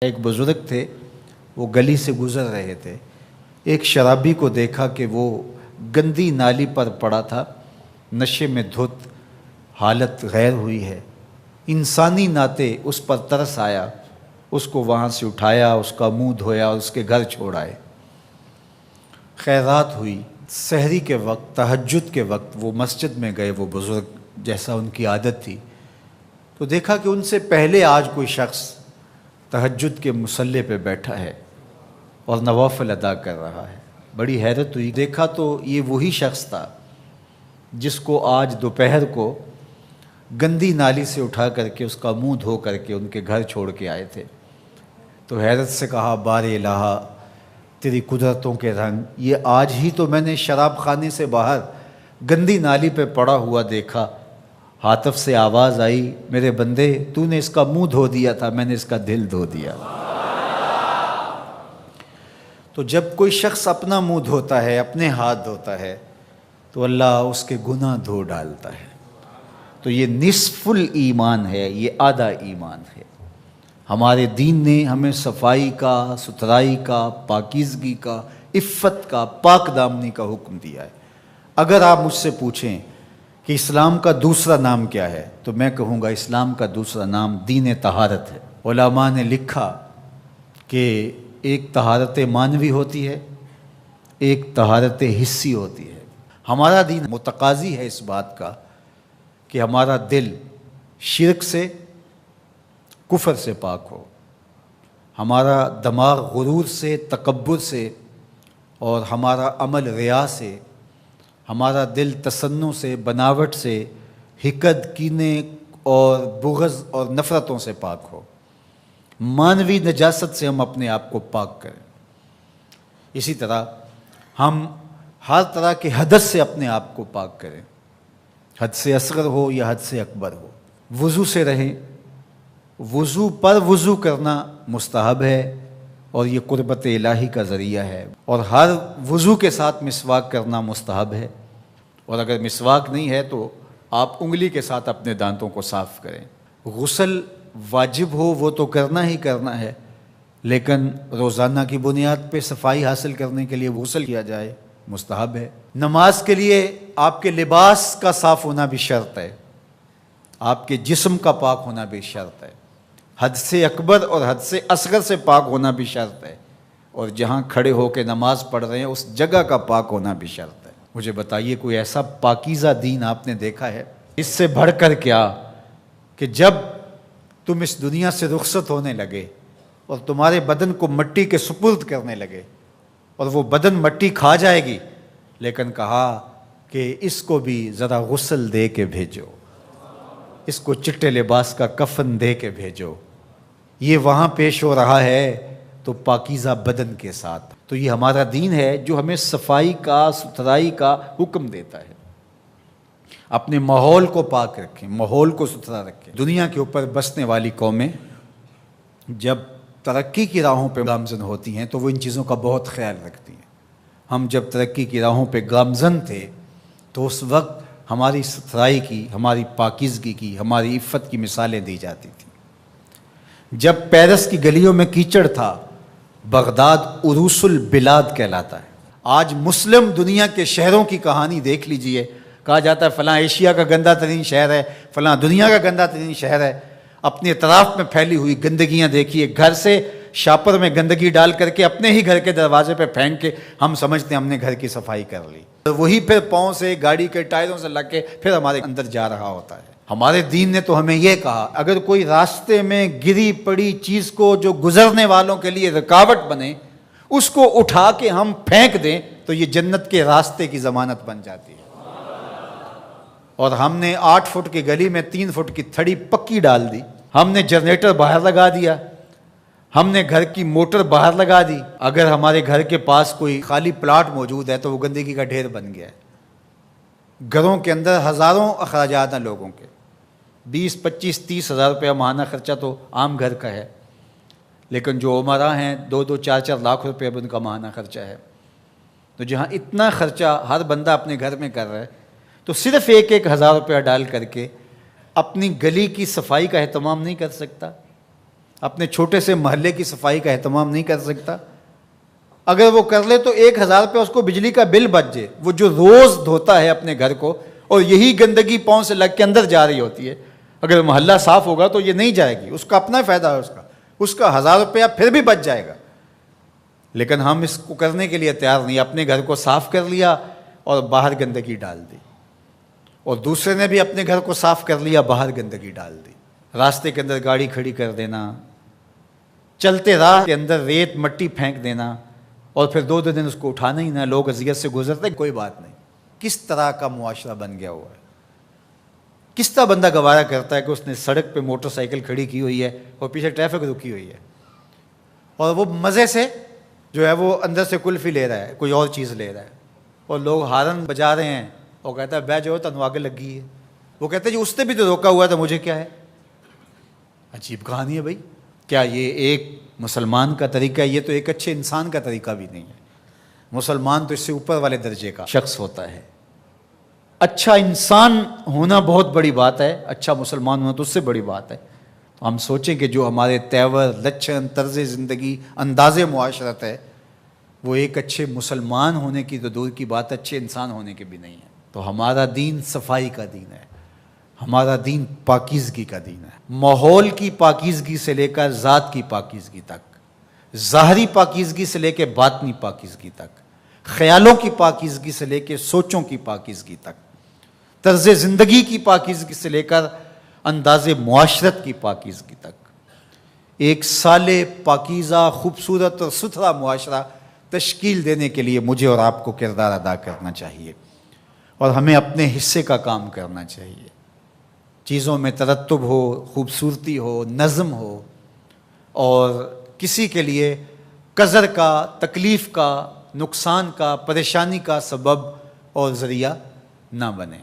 ایک بزرگ تھے، وہ گلی سے گزر رہے تھے۔ ایک شرابی کو دیکھا کہ وہ گندی نالی پر پڑا تھا، نشے میں دھت، حالت غیر ہوئی ہے۔ انسانی ناطے اس پر ترس آیا، اس کو وہاں سے اٹھایا، اس کا منہ دھویا اور اس کے گھر چھوڑ آئے۔ خیرات ہوئی۔ سحری کے وقت، تہجد کے وقت وہ مسجد میں گئے، وہ بزرگ جیسا ان کی عادت تھی، تو دیکھا کہ ان سے پہلے آج کوئی شخص تہجد کے مصلی پہ بیٹھا ہے اور نوافل ادا کر رہا ہے۔ بڑی حیرت ہوئی، دیکھا تو یہ وہی شخص تھا جس کو آج دوپہر کو گندی نالی سے اٹھا کر کے اس کا منہ دھو کر کے ان کے گھر چھوڑ کے آئے تھے۔ تو حیرت سے کہا، بار الہ تیری قدرتوں کے رنگ، یہ آج ہی تو میں نے شراب خانے سے باہر گندی نالی پہ پڑا ہوا دیکھا۔ ہاتف سے آواز آئی، میرے بندے تو نے اس کا منہ دھو دیا تھا، میں نے اس کا دل دھو دیا۔ تو جب کوئی شخص اپنا منہ دھوتا ہے، اپنے ہاتھ دھوتا ہے، تو اللہ اس کے گناہ دھو ڈالتا ہے۔ تو یہ نصف الایمان ہے، یہ آدھا ایمان ہے۔ ہمارے دین نے ہمیں صفائی کا، ستھرائی کا، پاکیزگی کا، عفت کا، پاک دامنی کا حکم دیا ہے۔ اگر آپ مجھ سے پوچھیں کہ اسلام کا دوسرا نام کیا ہے، تو میں کہوں گا اسلام کا دوسرا نام دین طہارت ہے۔ علماء نے لکھا کہ ایک طہارت معنوی ہوتی ہے، ایک طہارت حسی ہوتی ہے۔ ہمارا دین متقاضی ہے اس بات کا کہ ہمارا دل شرک سے، کفر سے پاک ہو، ہمارا دماغ غرور سے، تکبر سے، اور ہمارا عمل ریا سے، ہمارا دل تصنع سے، بناوٹ سے، حقد، کینے اور بغض اور نفرتوں سے پاک ہو۔ معنوی نجاست سے ہم اپنے آپ کو پاک کریں۔ اسی طرح ہم ہر طرح کے حدث سے اپنے آپ کو پاک کریں، حد سے اصغر ہو یا حد سے اکبر ہو۔ وضو سے رہیں، وضو پر وضو کرنا مستحب ہے اور یہ قربت الہی کا ذریعہ ہے، اور ہر وضو کے ساتھ مسواک کرنا مستحب ہے، اور اگر مسواک نہیں ہے تو آپ انگلی کے ساتھ اپنے دانتوں کو صاف کریں۔ غسل واجب ہو وہ تو کرنا ہی کرنا ہے، لیکن روزانہ کی بنیاد پہ صفائی حاصل کرنے کے لیے غسل کیا جائے، مستحب ہے۔ نماز کے لیے آپ کے لباس کا صاف ہونا بھی شرط ہے، آپ کے جسم کا پاک ہونا بھی شرط ہے، حد سے اکبر اور حد سے اصغر سے پاک ہونا بھی شرط ہے، اور جہاں کھڑے ہو کے نماز پڑھ رہے ہیں اس جگہ کا پاک ہونا بھی شرط ہے۔ مجھے بتائیے کوئی ایسا پاکیزہ دین آپ نے دیکھا ہے؟ اس سے بڑھ کر کیا کہ جب تم اس دنیا سے رخصت ہونے لگے اور تمہارے بدن کو مٹی کے سپرد کرنے لگے، اور وہ بدن مٹی کھا جائے گی، لیکن کہا کہ اس کو بھی ذرا غسل دے کے بھیجو، اس کو چٹے لباس کا کفن دے کے بھیجو۔ یہ وہاں پیش ہو رہا ہے تو پاکیزہ بدن کے ساتھ۔ تو یہ ہمارا دین ہے جو ہمیں صفائی کا، ستھرائی کا حکم دیتا ہے۔ اپنے ماحول کو پاک رکھیں، ماحول کو ستھرا رکھیں۔ دنیا کے اوپر بسنے والی قومیں جب ترقی کی راہوں پہ گامزن ہوتی ہیں تو وہ ان چیزوں کا بہت خیال رکھتی ہیں۔ ہم جب ترقی کی راہوں پہ گامزن تھے تو اس وقت ہماری ستھرائی کی، ہماری پاکیزگی کی، ہماری عفت کی مثالیں دی جاتی تھیں۔ جب پیرس کی گلیوں میں کیچڑ تھا، بغداد عروس البلاد کہلاتا ہے۔ آج مسلم دنیا کے شہروں کی کہانی دیکھ لیجئے، کہا جاتا ہے فلاں ایشیا کا گندہ ترین شہر ہے، فلاں دنیا کا گندہ ترین شہر ہے۔ اپنے اطراف میں پھیلی ہوئی گندگیاں دیکھیے، گھر سے شاپر میں گندگی ڈال کر کے اپنے ہی گھر کے دروازے پہ پھینک کے ہم سمجھتے ہیں ہم نے گھر کی صفائی کر لی، وہی پھر پاؤں سے، گاڑی کے ٹائروں سے لگ کے پھر ہمارے اندر جا رہا ہوتا ہے۔ ہمارے دین نے تو ہمیں یہ کہا، اگر کوئی راستے میں گری پڑی چیز کو جو گزرنے والوں کے لیے رکاوٹ بنے، اس کو اٹھا کے ہم پھینک دیں تو یہ جنت کے راستے کی ضمانت بن جاتی ہے۔ اور ہم نے 8 فٹ کی گلی میں 3 فٹ کی تھڑی پکی ڈال دی، ہم نے جنریٹر باہر لگا دیا، ہم نے گھر کی موٹر باہر لگا دی۔ اگر ہمارے گھر کے پاس کوئی خالی پلاٹ موجود ہے تو وہ گندگی کا ڈھیر بن گیا ہے۔ گھروں کے اندر ہزاروں اخراجات ہیں لوگوں کے، 20، 25، 30 ہزار روپیہ ماہانہ خرچہ تو عام گھر کا ہے، لیکن جو عمرا ہیں 2-2، 4-4 لاکھ روپے اب ان کا ماہانہ خرچہ ہے۔ تو جہاں اتنا خرچہ ہر بندہ اپنے گھر میں کر رہا ہے، تو صرف 1-1 ہزار روپیہ ڈال کر کے اپنی گلی کی صفائی کا اہتمام نہیں کر سکتا؟ اپنے چھوٹے سے محلے کی صفائی کا اہتمام نہیں کر سکتا؟ اگر وہ کر لے تو 1000 روپے اس کو بجلی کا بل بچ جائے، وہ جو روز دھوتا ہے اپنے گھر کو اور یہی گندگی پاؤں سے لگ کے اندر جا رہی ہوتی ہے، اگر محلہ صاف ہوگا تو یہ نہیں جائے گی، اس کا اپنا فائدہ ہے، اس کا 1000 روپیہ پھر بھی بچ جائے گا۔ لیکن ہم اس کو کرنے کے لیے تیار نہیں، اپنے گھر کو صاف کر لیا اور باہر گندگی ڈال دی، اور دوسرے نے بھی اپنے گھر کو صاف کر لیا، باہر گندگی ڈال دی، راستے کے اندر گاڑی کھڑی کر دینا، چلتے راہ کے اندر ریت مٹی پھینک دینا، اور پھر 2 دن اس کو اٹھانا ہی نہ، لوگ اذیت سے گزرتے، کوئی بات نہیں۔ کس طرح کا معاشرہ بن گیا ہوا ہے؟ کس طرح بندہ گوارا کرتا ہے کہ اس نے سڑک پہ موٹر سائیکل کھڑی کی ہوئی ہے اور پیچھے ٹریفک رکی ہوئی ہے، اور وہ مزے سے جو ہے وہ اندر سے کلفی لے رہا ہے، کوئی اور چیز لے رہا ہے، اور لوگ ہارن بجا رہے ہیں، اور کہتا ہے بہ جو تنو آگے لگی ہے، وہ کہتے ہیں جی اس نے بھی تو روکا ہوا تھا، مجھے کیا ہے؟ عجیب کہانی ہے بھائی، کیا یہ ایک مسلمان کا طریقہ ہے؟ یہ تو ایک اچھے انسان کا طریقہ بھی نہیں ہے۔ مسلمان تو اس سے اوپر والے درجے کا شخص ہوتا ہے۔ اچھا انسان ہونا بہت بڑی بات ہے، اچھا مسلمان ہونا تو اس سے بڑی بات ہے۔ تو ہم سوچیں کہ جو ہمارے تیور، لچھن، طرز زندگی، انداز معاشرت ہے، وہ ایک اچھے مسلمان ہونے کی تو دور کی بات، اچھے انسان ہونے کے بھی نہیں ہے۔ تو ہمارا دین صفائی کا دین ہے، ہمارا دین پاکیزگی کا دین ہے، ماحول کی پاکیزگی سے لے کر ذات کی پاکیزگی تک، ظاہری پاکیزگی سے لے کے باطنی پاکیزگی تک، خیالوں کی پاکیزگی سے لے کے سوچوں کی پاکیزگی تک، طرز زندگی کی پاکیزگی سے لے کر انداز معاشرت کی پاکیزگی تک، ایک صالح، پاکیزہ، خوبصورت اور ستھرا معاشرہ تشکیل دینے کے لیے مجھے اور آپ کو کردار ادا کرنا چاہیے، اور ہمیں اپنے حصے کا کام کرنا چاہیے۔ چیزوں میں ترتب ہو، خوبصورتی ہو، نظم ہو، اور کسی کے لیے قذر کا، تکلیف کا، نقصان کا، پریشانی کا سبب اور ذریعہ نہ بنے۔